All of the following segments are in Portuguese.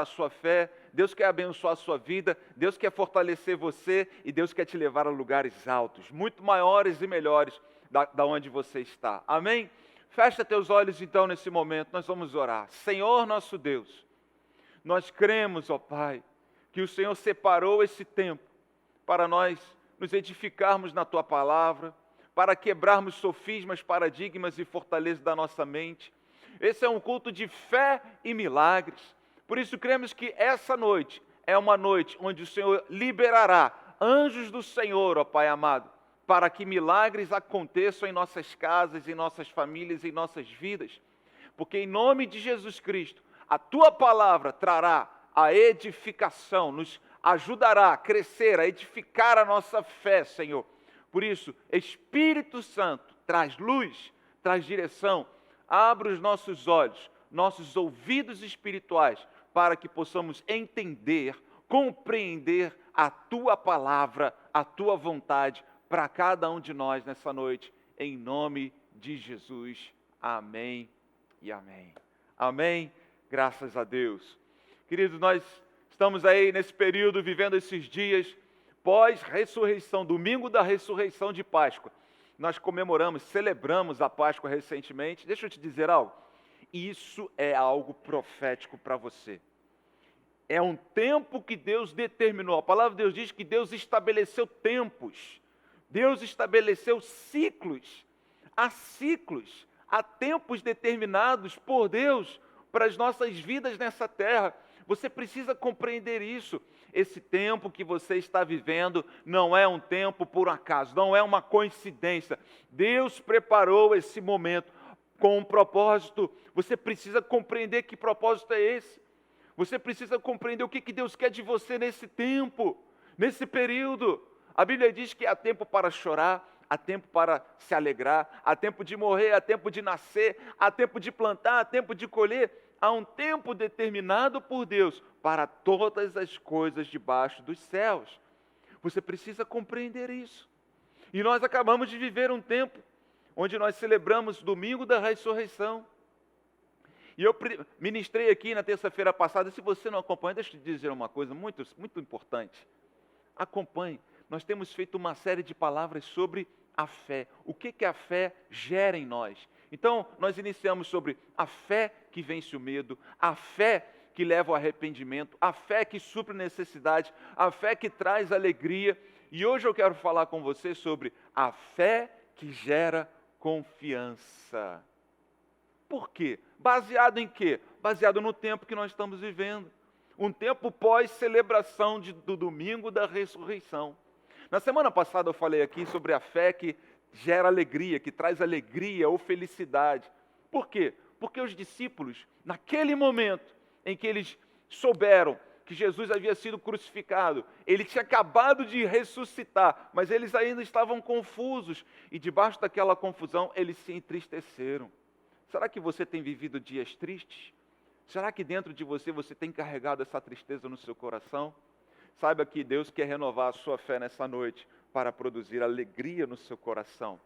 a sua fé, Deus quer abençoar a sua vida, Deus quer fortalecer você e Deus quer te levar a lugares altos, muito maiores e melhores da onde você está. Amém? Fecha teus olhos então nesse momento, nós vamos orar. Senhor nosso Deus, nós cremos, ó Pai, que o Senhor separou esse tempo para nós nos edificarmos na Tua palavra, para quebrarmos sofismas, paradigmas e fortaleza da nossa mente. Esse é um culto de fé e milagres. Por isso cremos que essa noite é uma noite onde o Senhor liberará anjos do Senhor, ó Pai amado, para que milagres aconteçam em nossas casas, em nossas famílias, em nossas vidas. Porque em nome de Jesus Cristo, a Tua palavra trará a edificação, nos ajudará a crescer, a edificar a nossa fé, Senhor. Por isso, Espírito Santo, traz luz, traz direção, abre os nossos olhos, nossos ouvidos espirituais, para que possamos entender, compreender a Tua palavra, a Tua vontade para cada um de nós nessa noite, em nome de Jesus. Amém e amém. Amém. Graças a Deus. Queridos, nós estamos aí nesse período, vivendo esses dias pós-ressurreição, domingo da ressurreição de Páscoa. Nós comemoramos, celebramos a Páscoa recentemente. Deixa eu te dizer algo. Isso é algo profético para você. É um tempo que Deus determinou. A palavra de Deus diz que Deus estabeleceu tempos. Deus estabeleceu ciclos. Há ciclos, há tempos determinados por Deus para as nossas vidas nessa terra. Você precisa compreender isso. Esse tempo que você está vivendo não é um tempo por acaso, não é uma coincidência. Deus preparou esse momento com um propósito. Você precisa compreender que propósito é esse. Você precisa compreender o que Deus quer de você nesse tempo, nesse período. A Bíblia diz que há tempo para chorar, há tempo para se alegrar, há tempo de morrer, há tempo de nascer, há tempo de plantar, há tempo de colher. Há um tempo determinado por Deus para todas as coisas debaixo dos céus. Você precisa compreender isso. E nós acabamos de viver um tempo onde nós celebramos domingo da ressurreição. E eu ministrei aqui na terça-feira passada. Se você não acompanha, deixa eu te dizer uma coisa muito, muito importante. Acompanhe. Nós temos feito uma série de palavras sobre a fé. O que a fé gera em nós? Então, nós iniciamos sobre a fé que vence o medo, a fé que leva ao arrependimento, a fé que supre necessidade, a fé que traz alegria. E hoje eu quero falar com você sobre a fé que gera confiança. Por quê? Baseado em quê? Baseado no tempo que nós estamos vivendo. Um tempo pós-celebração do domingo da ressurreição. Na semana passada eu falei aqui sobre a fé que gera alegria, que traz alegria ou felicidade. Por quê? Porque os discípulos, naquele momento em que eles souberam que Jesus havia sido crucificado, ele tinha acabado de ressuscitar, mas eles ainda estavam confusos, e debaixo daquela confusão eles se entristeceram. Será que você tem vivido dias tristes? Será que dentro de você tem carregado essa tristeza no seu coração? Saiba que Deus quer renovar a sua fé nessa noite para produzir alegria no seu coração.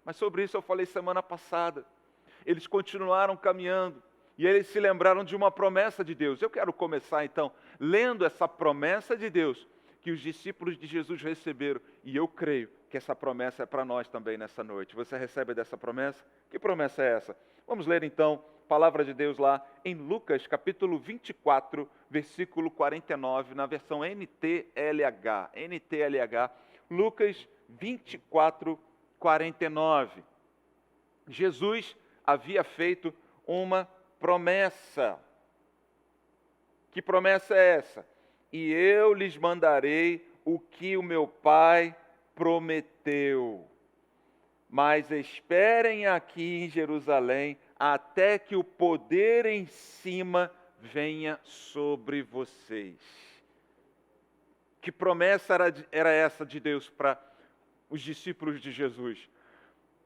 Mas sobre isso eu falei semana passada. Eles continuaram caminhando e eles se lembraram de uma promessa de Deus. Eu quero começar então lendo essa promessa de Deus que os discípulos de Jesus receberam. E eu creio que essa promessa é para nós também nessa noite. Você recebe dessa promessa? Que promessa é essa? Vamos ler então a palavra de Deus lá em Lucas capítulo 24, versículo 49, na versão NTLH. NTLH, Lucas 24, 49. Jesus havia feito uma promessa. Que promessa é essa? E eu lhes mandarei o que o meu Pai prometeu. Mas esperem aqui em Jerusalém até que o poder em cima venha sobre vocês. Que promessa era essa de Deus para os discípulos de Jesus?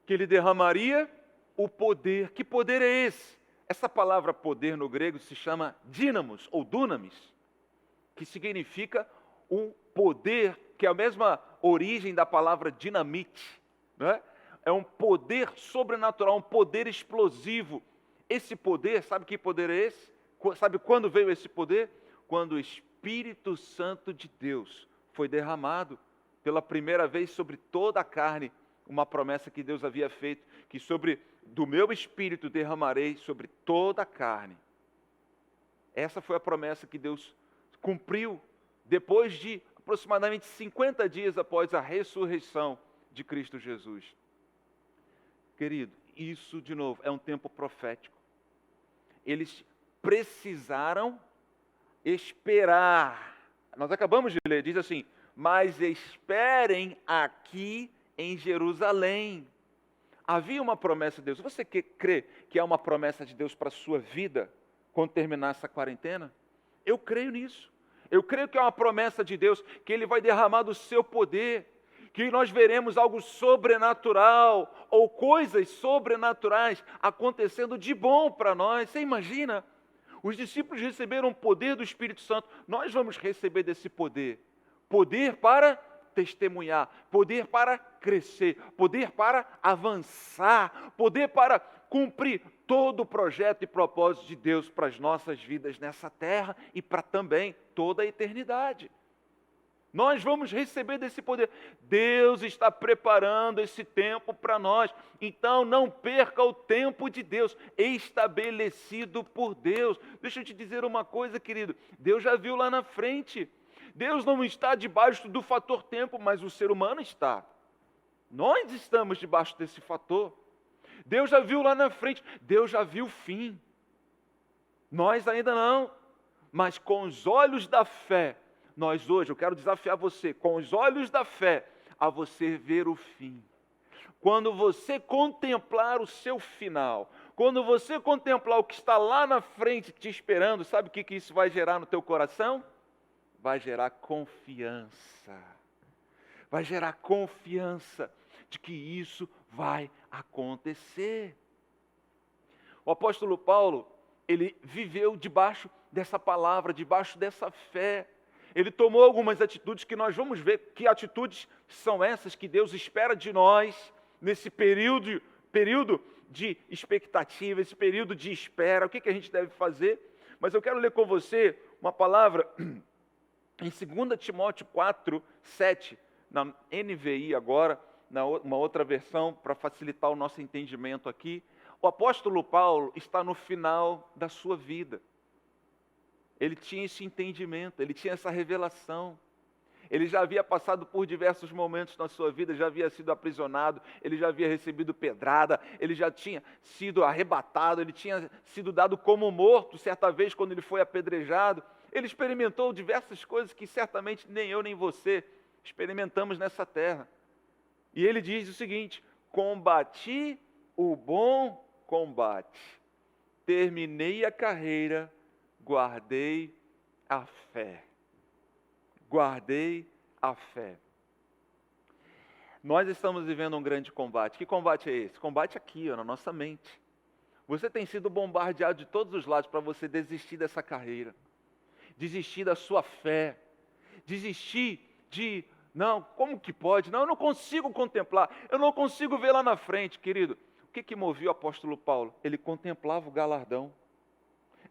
Que Ele derramaria o poder. Que poder é esse? Essa palavra poder no grego se chama dínamos ou dunamis, que significa um poder, que é a mesma origem da palavra dinamite, não é? É um poder sobrenatural, um poder explosivo. Esse poder, sabe que poder é esse? Sabe quando veio esse poder? quando o Espírito Santo de Deus foi derramado pela primeira vez sobre toda a carne, uma promessa que Deus havia feito, que do meu Espírito derramarei sobre toda a carne. Essa foi a promessa que Deus cumpriu depois de aproximadamente 50 dias após a ressurreição de Cristo Jesus. Querido, isso de novo é um tempo profético. Eles precisaram esperar. Nós acabamos de ler, diz assim: mas esperem aqui em Jerusalém. Havia uma promessa de Deus. Você crê que há uma promessa de Deus para a sua vida quando terminar essa quarentena? Eu creio nisso. Eu creio que é uma promessa de Deus, que Ele vai derramar do seu poder, que nós veremos algo sobrenatural, ou coisas sobrenaturais acontecendo de bom para nós. Você imagina? Os discípulos receberam o poder do Espírito Santo. Nós vamos receber desse poder. Poder para testemunhar, poder para crescer, poder para avançar, poder para cumprir todo o projeto e propósito de Deus para as nossas vidas nessa terra e para também toda a eternidade. Nós vamos receber desse poder. Deus está preparando esse tempo para nós. Então não perca o tempo de Deus, estabelecido por Deus. Deixa eu te dizer uma coisa, querido. Deus já viu lá na frente. Deus não está debaixo do fator tempo, mas o ser humano está. Nós estamos debaixo desse fator. Deus já viu lá na frente. Deus já viu o fim. Nós ainda não. Mas com os olhos da fé, nós hoje, eu quero desafiar você, com os olhos da fé, a você ver o fim. Quando você contemplar o seu final, quando você contemplar o que está lá na frente te esperando, sabe o que isso vai gerar no teu coração? Vai gerar confiança. Vai gerar confiança de que isso vai acontecer. O apóstolo Paulo, ele viveu debaixo dessa palavra, debaixo dessa fé. Ele tomou algumas atitudes que nós vamos ver que atitudes são essas que Deus espera de nós nesse período de expectativa, esse período de espera. O que a gente deve fazer? Mas eu quero ler com você uma palavra em 2 Timóteo 4, 7, na NVI agora, uma outra versão, para facilitar o nosso entendimento aqui. O apóstolo Paulo está no final da sua vida. Ele tinha esse entendimento, ele tinha essa revelação. Ele já havia passado por diversos momentos na sua vida, já havia sido aprisionado, ele já havia recebido pedrada, ele já tinha sido arrebatado, ele tinha sido dado como morto certa vez quando ele foi apedrejado. Ele experimentou diversas coisas que certamente nem eu nem você experimentamos nessa terra. E ele diz o seguinte: combati o bom combate, terminei a carreira, guardei a fé. Guardei a fé. Nós estamos vivendo um grande combate. Que combate é esse? Combate aqui, na nossa mente. Você tem sido bombardeado de todos os lados para você desistir dessa carreira, desistir da sua fé, desistir de, não, como que pode? Não, eu não consigo contemplar, eu não consigo ver lá na frente, querido. O que movia o apóstolo Paulo? Ele contemplava o galardão.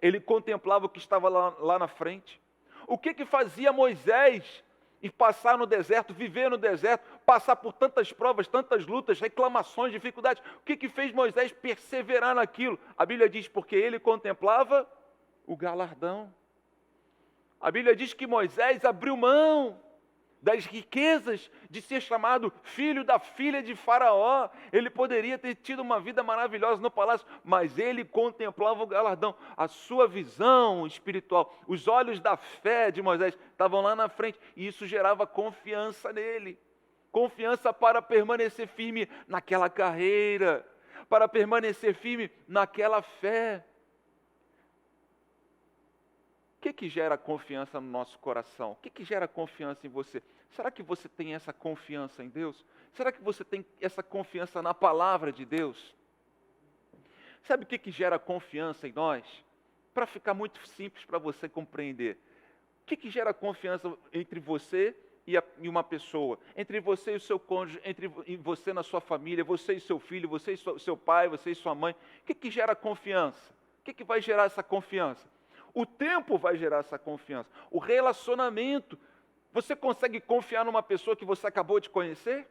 Ele contemplava o que estava lá na frente. O que fazia Moisés ir passar no deserto, viver no deserto, passar por tantas provas, tantas lutas, reclamações, dificuldades? O que fez Moisés perseverar naquilo? A Bíblia diz, porque ele contemplava o galardão. A Bíblia diz que Moisés abriu mão das riquezas de ser chamado filho da filha de Faraó. Ele poderia ter tido uma vida maravilhosa no palácio, mas ele contemplava o galardão. A sua visão espiritual, os olhos da fé de Moisés estavam lá na frente, e isso gerava confiança nele. Confiança para permanecer firme naquela carreira, para permanecer firme naquela fé. O que gera confiança no nosso coração? O que gera confiança em você? Será que você tem essa confiança em Deus? Será que você tem essa confiança na palavra de Deus? Sabe o que gera confiança em nós? Para ficar muito simples para você compreender. O que gera confiança entre você e uma pessoa? Entre você e o seu cônjuge, entre você na sua família, você e seu filho, você e seu pai, você e sua mãe. O que gera confiança? O que vai gerar essa confiança? O tempo vai gerar essa confiança. O relacionamento. Você consegue confiar numa pessoa que você acabou de conhecer?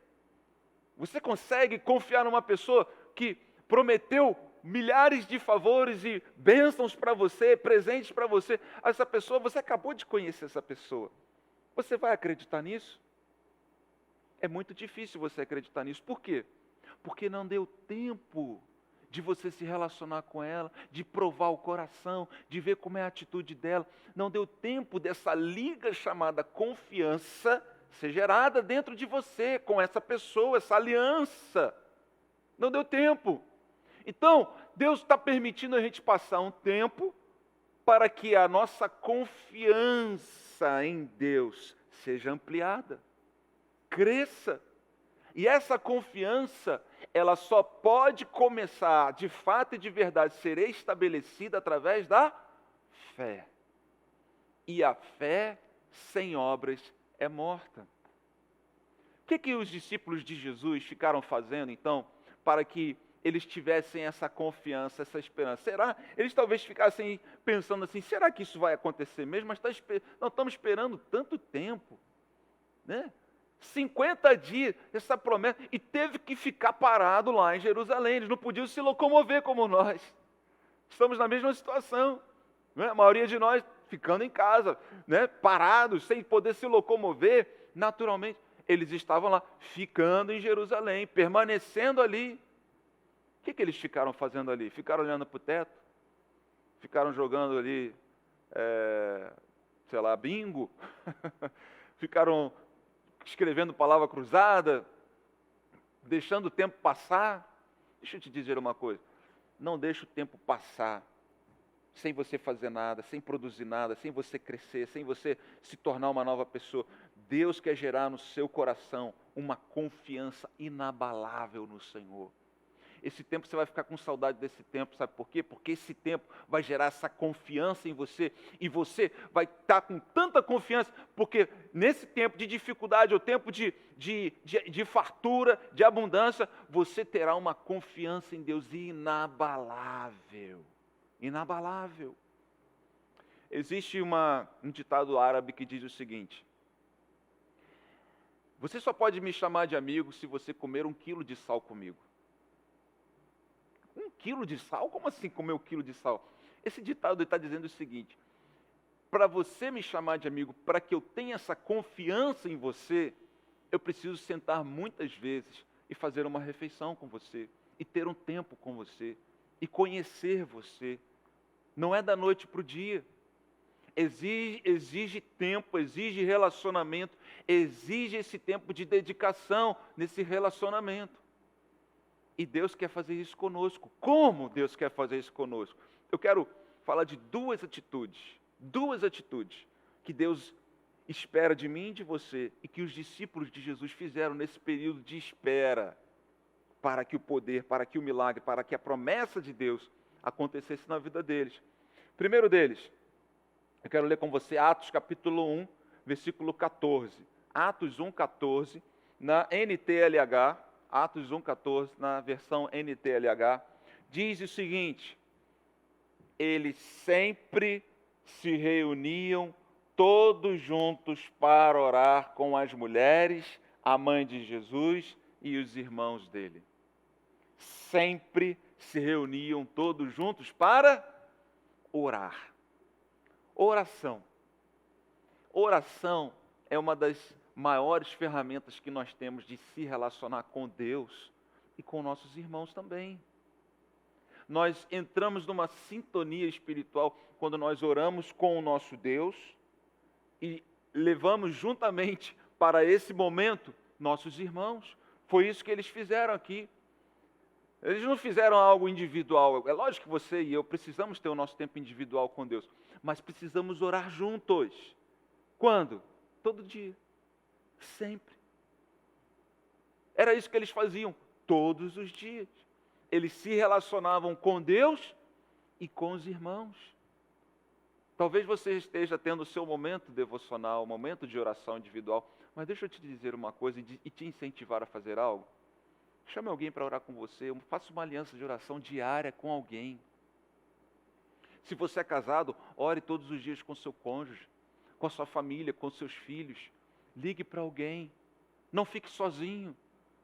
Você consegue confiar numa pessoa que prometeu milhares de favores e bênçãos para você, presentes para você? Essa pessoa, você acabou de conhecer essa pessoa. Você vai acreditar nisso? É muito difícil você acreditar nisso. Por quê? Porque não deu tempo de você se relacionar com ela, de provar o coração, de ver como é a atitude dela. Não deu tempo dessa liga chamada confiança ser gerada dentro de você, com essa pessoa, essa aliança. Não deu tempo. Então, Deus está permitindo a gente passar um tempo para que a nossa confiança em Deus seja ampliada, cresça. E essa confiança, ela só pode começar, de fato e de verdade, ser estabelecida através da fé. E a fé sem obras é morta. O que os discípulos de Jesus ficaram fazendo, então, para que eles tivessem essa confiança, essa esperança? Será? Eles talvez ficassem pensando assim, será que isso vai acontecer mesmo? Mas nós estamos esperando tanto tempo, né? 50 dias, essa promessa, e teve que ficar parado lá em Jerusalém. Eles não podiam se locomover como nós. Estamos na mesma situação, né? A maioria de nós ficando em casa, né? Parados, sem poder se locomover. Naturalmente, eles estavam lá, ficando em Jerusalém, permanecendo ali. O que eles ficaram fazendo ali? Ficaram olhando para o teto? Ficaram jogando ali, sei lá, bingo? Ficaram escrevendo palavra cruzada, deixando o tempo passar? Deixa eu te dizer uma coisa, não deixe o tempo passar sem você fazer nada, sem produzir nada, sem você crescer, sem você se tornar uma nova pessoa. Deus quer gerar no seu coração uma confiança inabalável no Senhor. Esse tempo você vai ficar com saudade desse tempo, sabe por quê? Porque esse tempo vai gerar essa confiança em você, e você vai estar com tanta confiança, porque nesse tempo de dificuldade, ou tempo de fartura, de abundância, você terá uma confiança em Deus inabalável. Inabalável. Existe um ditado árabe que diz o seguinte: você só pode me chamar de amigo se você comer 1 quilo de sal comigo. 1 quilo de sal? Como assim comer 1 quilo de sal? Esse ditado está dizendo o seguinte: para você me chamar de amigo, para que eu tenha essa confiança em você, eu preciso sentar muitas vezes e fazer uma refeição com você, e ter um tempo com você, e conhecer você. Não é da noite para o dia. Exige tempo, exige relacionamento, exige esse tempo de dedicação nesse relacionamento. E Deus quer fazer isso conosco. Como Deus quer fazer isso conosco? Eu quero falar de duas atitudes que Deus espera de mim e de você, e que os discípulos de Jesus fizeram nesse período de espera, para que o poder, para que o milagre, para que a promessa de Deus acontecesse na vida deles. Primeiro deles, eu quero ler com você Atos capítulo 1, versículo 14. Atos 1, 14, na NTLH, Atos 1, 14, na versão NTLH, diz o seguinte: eles sempre se reuniam todos juntos para orar com as mulheres, a mãe de Jesus e os irmãos dele. Sempre se reuniam todos juntos para orar. Oração. Oração é uma das maiores ferramentas que nós temos de se relacionar com Deus e com nossos irmãos também. Nós entramos numa sintonia espiritual quando nós oramos com o nosso Deus e levamos juntamente para esse momento nossos irmãos. Foi isso que eles fizeram aqui. Eles não fizeram algo individual. É lógico que você e eu precisamos ter o nosso tempo individual com Deus, mas precisamos orar juntos. Quando? Todo dia. Sempre. Era isso que eles faziam todos os dias. Eles se relacionavam com Deus e com os irmãos. Talvez você esteja tendo o seu momento devocional, momento de oração individual, mas deixa eu te dizer uma coisa e te incentivar a fazer algo. Chame alguém para orar com você, faça uma aliança de oração diária com alguém. Se você é casado, ore todos os dias com seu cônjuge, com a sua família, com seus filhos. Ligue para alguém. Não fique sozinho.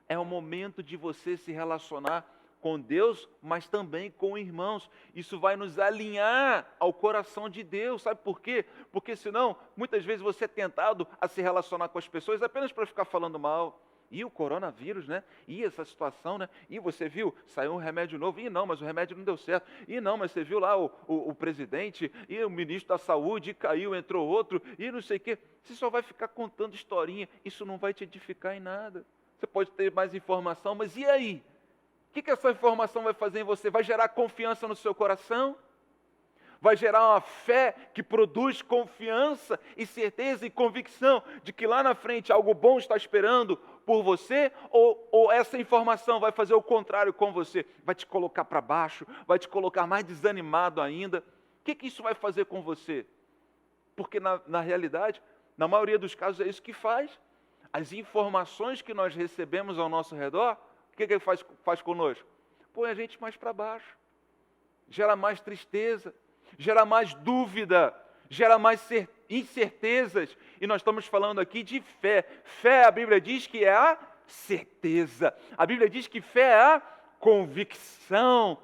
É o momento de você se relacionar com Deus, mas também com irmãos. Isso vai nos alinhar ao coração de Deus. Sabe por quê? Porque senão, muitas vezes você é tentado a se relacionar com as pessoas apenas para ficar falando mal. E o coronavírus, né? E essa situação, né? E você viu, saiu um remédio novo. E não, mas o remédio não deu certo. E não, mas você viu lá o presidente e o ministro da saúde, caiu, entrou outro, e não sei o quê. Você só vai ficar contando historinha. Isso não vai te edificar em nada. Você pode ter mais informação, mas e aí? O que essa informação vai fazer em você? Vai gerar confiança no seu coração? Vai gerar uma fé que produz confiança e certeza e convicção de que lá na frente algo bom está esperando por você? Ou essa informação vai fazer o contrário com você? Vai te colocar para baixo, vai te colocar mais desanimado ainda? O que isso vai fazer com você? Porque na realidade, na maioria dos casos é isso que faz. As informações que nós recebemos ao nosso redor, o que faz conosco? Põe a gente mais para baixo, gera mais tristeza, gera mais dúvida, gera mais incertezas. E nós estamos falando aqui de fé. Fé, a Bíblia diz que é a certeza. A Bíblia diz que fé é a convicção.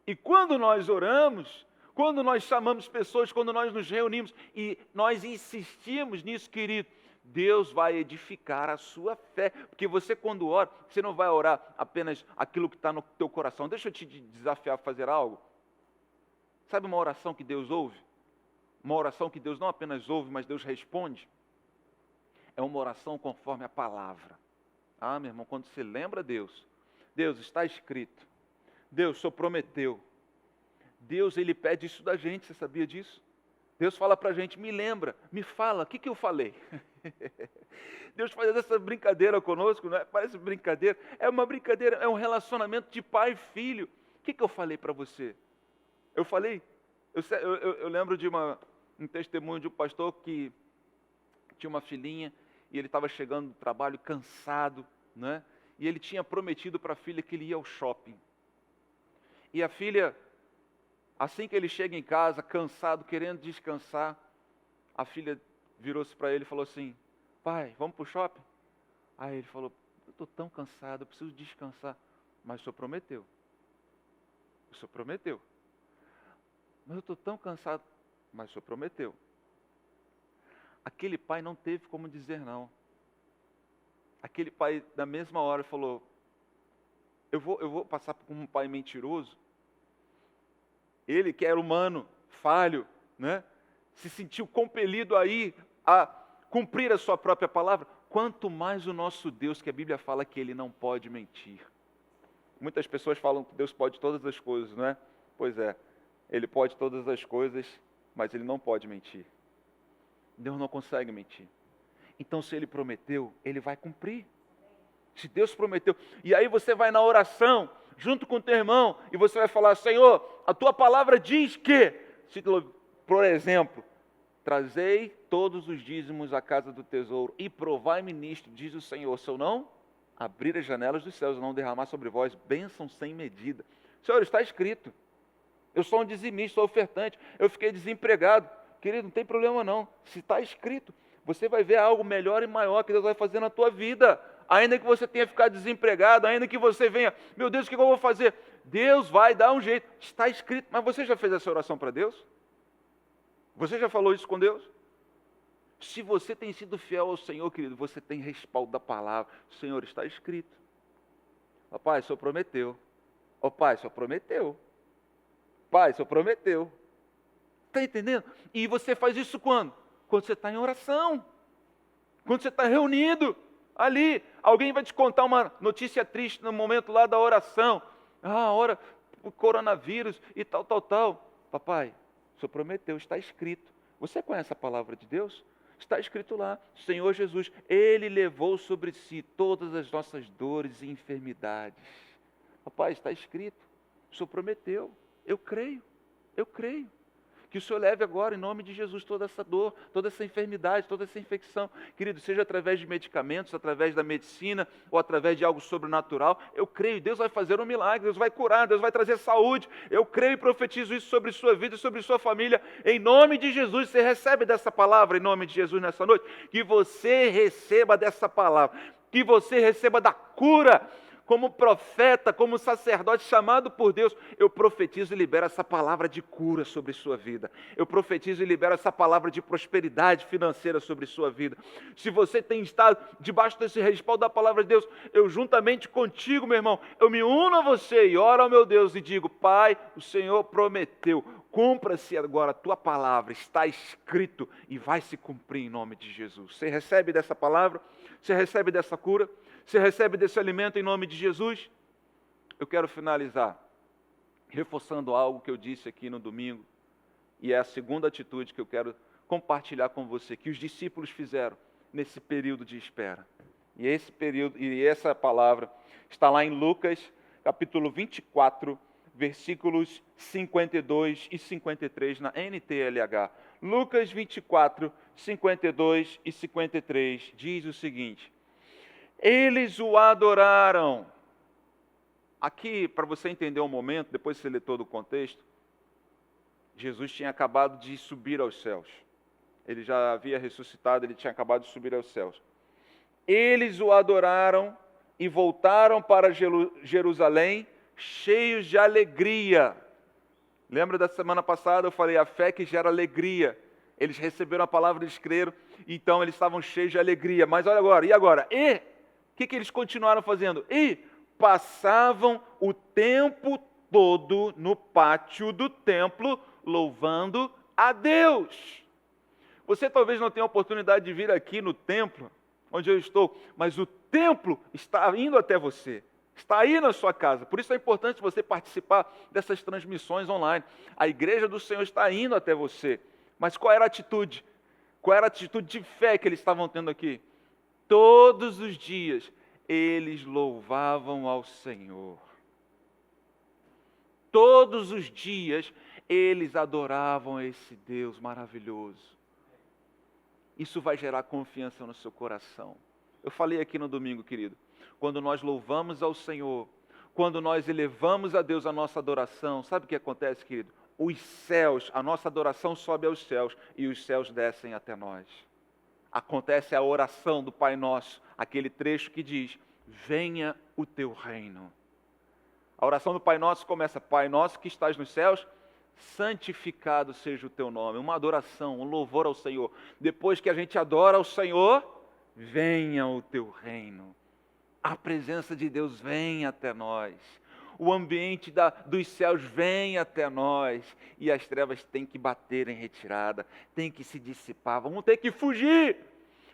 E quando nós oramos, quando nós chamamos pessoas, quando nós nos reunimos e nós insistimos nisso, querido, Deus vai edificar a sua fé, porque você quando ora, você não vai orar apenas aquilo que está no teu coração. Deixa eu te desafiar a fazer algo. Sabe uma oração que Deus ouve? Uma oração que Deus não apenas ouve, mas Deus responde? É uma oração conforme a palavra. Ah, meu irmão, quando você lembra Deus, Deus, está escrito. Deus, o Senhor prometeu. Deus, Ele pede isso da gente, você sabia disso? Deus fala para a gente, me lembra, me fala, o que eu falei? Deus faz essa brincadeira conosco, não é? Parece brincadeira, é uma brincadeira, é um relacionamento de pai e filho. O que eu falei para você? Eu falei, eu lembro de um testemunho de um pastor que tinha uma filhinha e ele estava chegando do trabalho cansado, né? E ele tinha prometido para a filha que ele ia ao shopping. E a filha, assim que ele chega em casa, cansado, querendo descansar, a filha virou-se para ele e falou assim, pai, vamos para o shopping? Aí ele falou, eu estou tão cansado, eu preciso descansar. Mas o Senhor prometeu. O Senhor prometeu. Mas eu estou tão cansado. Mas o Senhor prometeu. Aquele pai não teve como dizer não. Aquele pai, na mesma hora, falou, eu vou passar por um pai mentiroso. Ele, que era humano, falho, né? Se sentiu compelido aí a cumprir a sua própria palavra. Quanto mais o nosso Deus, que a Bíblia fala que Ele não pode mentir. Muitas pessoas falam que Deus pode todas as coisas, não é? Pois é, Ele pode todas as coisas, mas Ele não pode mentir. Deus não consegue mentir. Então, se Ele prometeu, Ele vai cumprir. Se Deus prometeu. E aí você vai na oração, junto com o teu irmão, e você vai falar, Senhor, a tua palavra diz que, por exemplo, trazei todos os dízimos à casa do tesouro e provai-me nisto, diz o Senhor, se eu não abrir as janelas dos céus e não derramar sobre vós bênção sem medida. Senhor, está escrito. Eu sou um dizimista, sou ofertante, eu fiquei desempregado. Querido, não tem problema não. Se está escrito, você vai ver algo melhor e maior que Deus vai fazer na tua vida. Ainda que você tenha ficado desempregado, ainda que você venha, meu Deus, o que eu vou fazer? Deus vai dar um jeito. Está escrito. Mas você já fez essa oração para Deus? Você já falou isso com Deus? Se você tem sido fiel ao Senhor, querido, você tem respaldo da palavra. Senhor, está escrito. Ó Pai, o Senhor prometeu. Ó Pai, o Senhor prometeu. Pai, o Senhor prometeu. Está entendendo? E você faz isso quando? Quando você está em oração. Quando você está reunido. Ali, alguém vai te contar uma notícia triste no momento lá da oração. Ah, ora, o coronavírus e tal. Papai, o Senhor prometeu, está escrito. Você conhece a palavra de Deus? Está escrito lá, Senhor Jesus, Ele levou sobre si todas as nossas dores e enfermidades. Papai, está escrito, o Senhor prometeu, eu creio. Que o Senhor leve agora, em nome de Jesus, toda essa dor, toda essa enfermidade, toda essa infecção. Querido, seja através de medicamentos, através da medicina ou através de algo sobrenatural, eu creio, Deus vai fazer um milagre, Deus vai curar, Deus vai trazer saúde. Eu creio e profetizo isso sobre sua vida e sobre sua família, em nome de Jesus. Você recebe dessa palavra, em nome de Jesus, nessa noite? Que você receba dessa palavra, que você receba da cura. Como profeta, como sacerdote chamado por Deus, eu profetizo e libero essa palavra de cura sobre sua vida. Eu profetizo e libero essa palavra de prosperidade financeira sobre sua vida. Se você tem estado debaixo desse respaldo da palavra de Deus, eu juntamente contigo, meu irmão, eu me uno a você e oro ao meu Deus e digo: Pai, o Senhor prometeu, cumpra-se agora a tua palavra, está escrito e vai se cumprir em nome de Jesus. Você recebe dessa palavra? Você recebe dessa cura? Você recebe desse alimento em nome de Jesus? Eu quero finalizar reforçando algo que eu disse aqui no domingo, e é a segunda atitude que eu quero compartilhar com você, que os discípulos fizeram nesse período de espera. E esse período, e essa palavra está lá em Lucas, capítulo 24, versículos 52 e 53 na NTLH. Lucas 24, 52 e 53 diz o seguinte: eles o adoraram. Aqui, para você entender o momento, depois você lê todo o contexto, Jesus tinha acabado de subir aos céus. Ele já havia ressuscitado, ele tinha acabado de subir aos céus. Eles o adoraram e voltaram para Jerusalém cheios de alegria. Lembra da semana passada eu falei, a fé que gera alegria. Eles receberam a palavra, eles creram, então eles estavam cheios de alegria. Mas olha agora, e agora? E o que eles continuaram fazendo? E passavam o tempo todo no pátio do templo, louvando a Deus. Você talvez não tenha a oportunidade de vir aqui no templo, onde eu estou, mas o templo está indo até você. Está aí na sua casa. Por isso é importante você participar dessas transmissões online. A igreja do Senhor está indo até você. Mas qual era a atitude? Qual era a atitude de fé que eles estavam tendo aqui? Todos os dias eles louvavam ao Senhor. Todos os dias eles adoravam esse Deus maravilhoso. Isso vai gerar confiança no seu coração. Eu falei aqui no domingo, querido, quando nós louvamos ao Senhor, quando nós elevamos a Deus a nossa adoração, sabe o que acontece, querido? Os céus, a nossa adoração sobe aos céus e os céus descem até nós. Acontece a oração do Pai Nosso, aquele trecho que diz: venha o teu reino. A oração do Pai Nosso começa: Pai Nosso que estás nos céus, santificado seja o teu nome. Uma adoração, um louvor ao Senhor. Depois que a gente adora ao Senhor, venha o teu reino. A presença de Deus vem até nós. O ambiente dos céus vem até nós. E as trevas têm que bater em retirada, têm que se dissipar, vamos ter que fugir.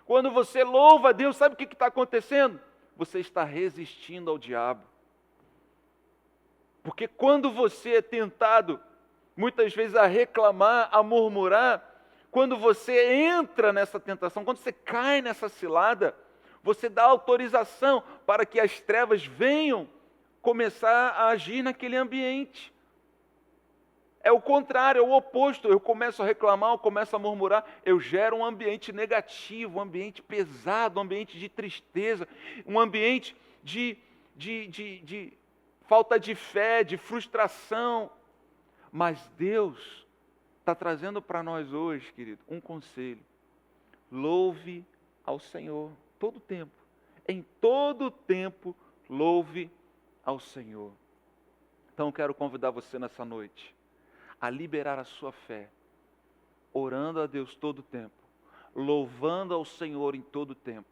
Quando você louva a Deus, sabe o que está acontecendo? Você está resistindo ao diabo. Porque quando você é tentado, muitas vezes a reclamar, a murmurar, quando você entra nessa tentação, quando você cai nessa cilada, você dá autorização para que as trevas venham começar a agir naquele ambiente. É o contrário, é o oposto. Eu começo a reclamar, eu começo a murmurar, eu gero um ambiente negativo, um ambiente pesado, um ambiente de tristeza, um ambiente de falta de fé, de frustração. Mas Deus está trazendo para nós hoje, querido, um conselho. Louve ao Senhor todo o tempo. Em todo o tempo, louve ao Senhor. Então, eu quero convidar você nessa noite a liberar a sua fé, orando a Deus todo o tempo, louvando ao Senhor em todo o tempo.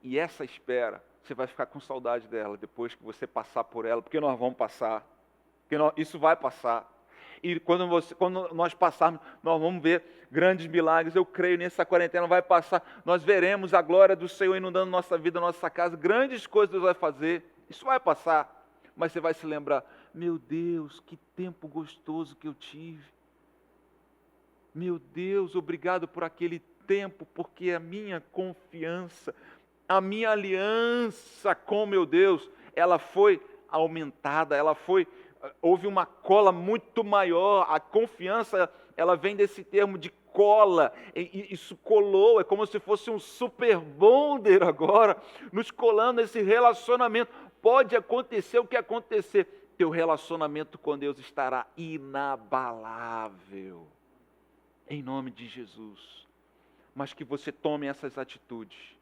E essa espera, você vai ficar com saudade dela depois que você passar por ela, porque nós vamos passar, isso vai passar. E quando nós passarmos, nós vamos ver grandes milagres. Eu creio nessa quarentena vai passar. Nós veremos a glória do Senhor inundando nossa vida, nossa casa. Grandes coisas Deus vai fazer. Isso vai passar. Mas você vai se lembrar: meu Deus, que tempo gostoso que eu tive. Meu Deus, obrigado por aquele tempo, porque a minha confiança, a minha aliança com meu Deus, ela foi aumentada, houve uma cola muito maior, a confiança ela vem desse termo de cola, e isso colou, é como se fosse um super bonder agora, nos colando nesse relacionamento. Pode acontecer o que acontecer, teu relacionamento com Deus estará inabalável, em nome de Jesus. Mas que você tome essas atitudes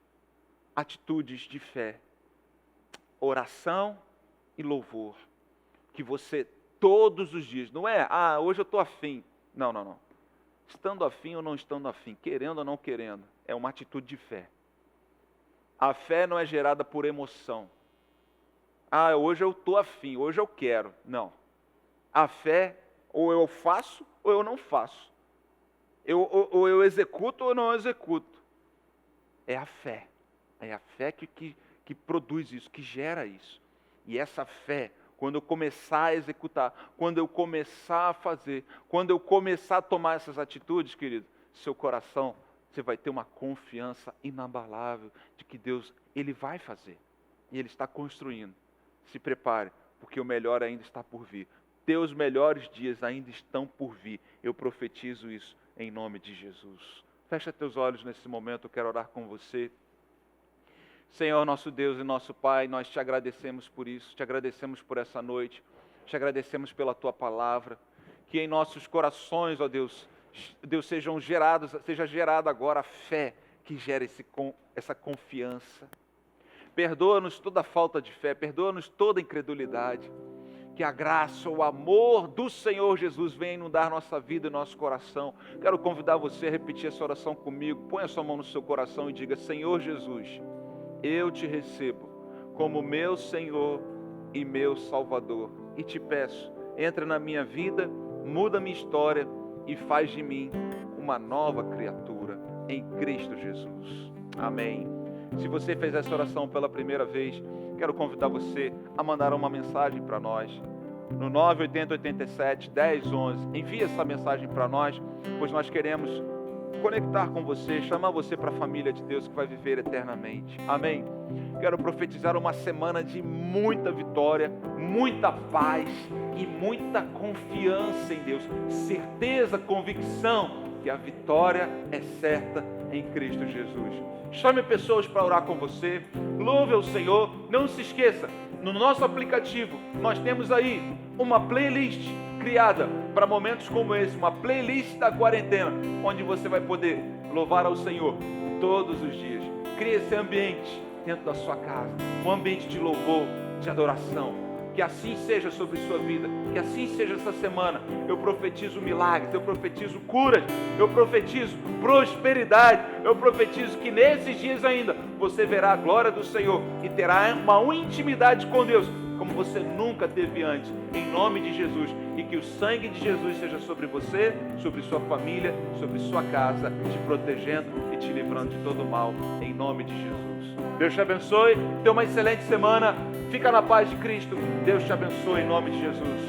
de fé, oração e louvor, que você todos os dias, não é, hoje eu estou afim, não, estando afim ou não estando afim, querendo ou não querendo, é uma atitude de fé. A fé não é gerada por emoção, hoje eu estou afim, hoje eu quero, não, a fé, ou eu faço ou eu não faço, ou eu executo ou não executo, é a fé que produz isso, que gera isso. E essa fé, quando eu começar a executar, quando eu começar a fazer, quando eu começar a tomar essas atitudes, querido, seu coração, você vai ter uma confiança inabalável de que Deus, Ele vai fazer. E Ele está construindo. Se prepare, porque o melhor ainda está por vir. Teus melhores dias ainda estão por vir. Eu profetizo isso em nome de Jesus. Fecha teus olhos nesse momento, eu quero orar com você. Senhor, nosso Deus e nosso Pai, nós te agradecemos por isso, te agradecemos por essa noite, te agradecemos pela Tua palavra, que em nossos corações, ó Deus, seja gerada agora a fé que gera essa confiança. Perdoa-nos toda a falta de fé, perdoa-nos toda a incredulidade, que a graça, o amor do Senhor Jesus venha inundar nossa vida e nosso coração. Quero convidar você a repetir essa oração comigo, põe a sua mão no seu coração e diga: Senhor Jesus, eu te recebo como meu Senhor e meu Salvador. E te peço, entra na minha vida, muda minha história e faz de mim uma nova criatura em Cristo Jesus. Amém. Se você fez essa oração pela primeira vez, quero convidar você a mandar uma mensagem para nós. No 98087-1011. Envie essa mensagem para nós, pois nós queremos conectar com você, chamar você para a família de Deus que vai viver eternamente. Amém? Quero profetizar uma semana de muita vitória, muita paz e muita confiança em Deus. Certeza, convicção que a vitória é certa em Cristo Jesus. Chame pessoas para orar com você, louve ao Senhor. Não se esqueça, no nosso aplicativo nós temos aí uma playlist criada para momentos como esse, uma playlist da quarentena, onde você vai poder louvar ao Senhor todos os dias. Crie esse ambiente dentro da sua casa, um ambiente de louvor, de adoração. Que assim seja sobre sua vida, que assim seja essa semana. Eu profetizo milagres, eu profetizo curas, eu profetizo prosperidade, eu profetizo que nesses dias ainda você verá a glória do Senhor e terá uma intimidade com Deus como você nunca teve antes, em nome de Jesus. E que o sangue de Jesus seja sobre você, sobre sua família, sobre sua casa, te protegendo e te livrando de todo mal, em nome de Jesus. Deus te abençoe, tenha uma excelente semana, fica na paz de Cristo. Deus te abençoe em nome de Jesus.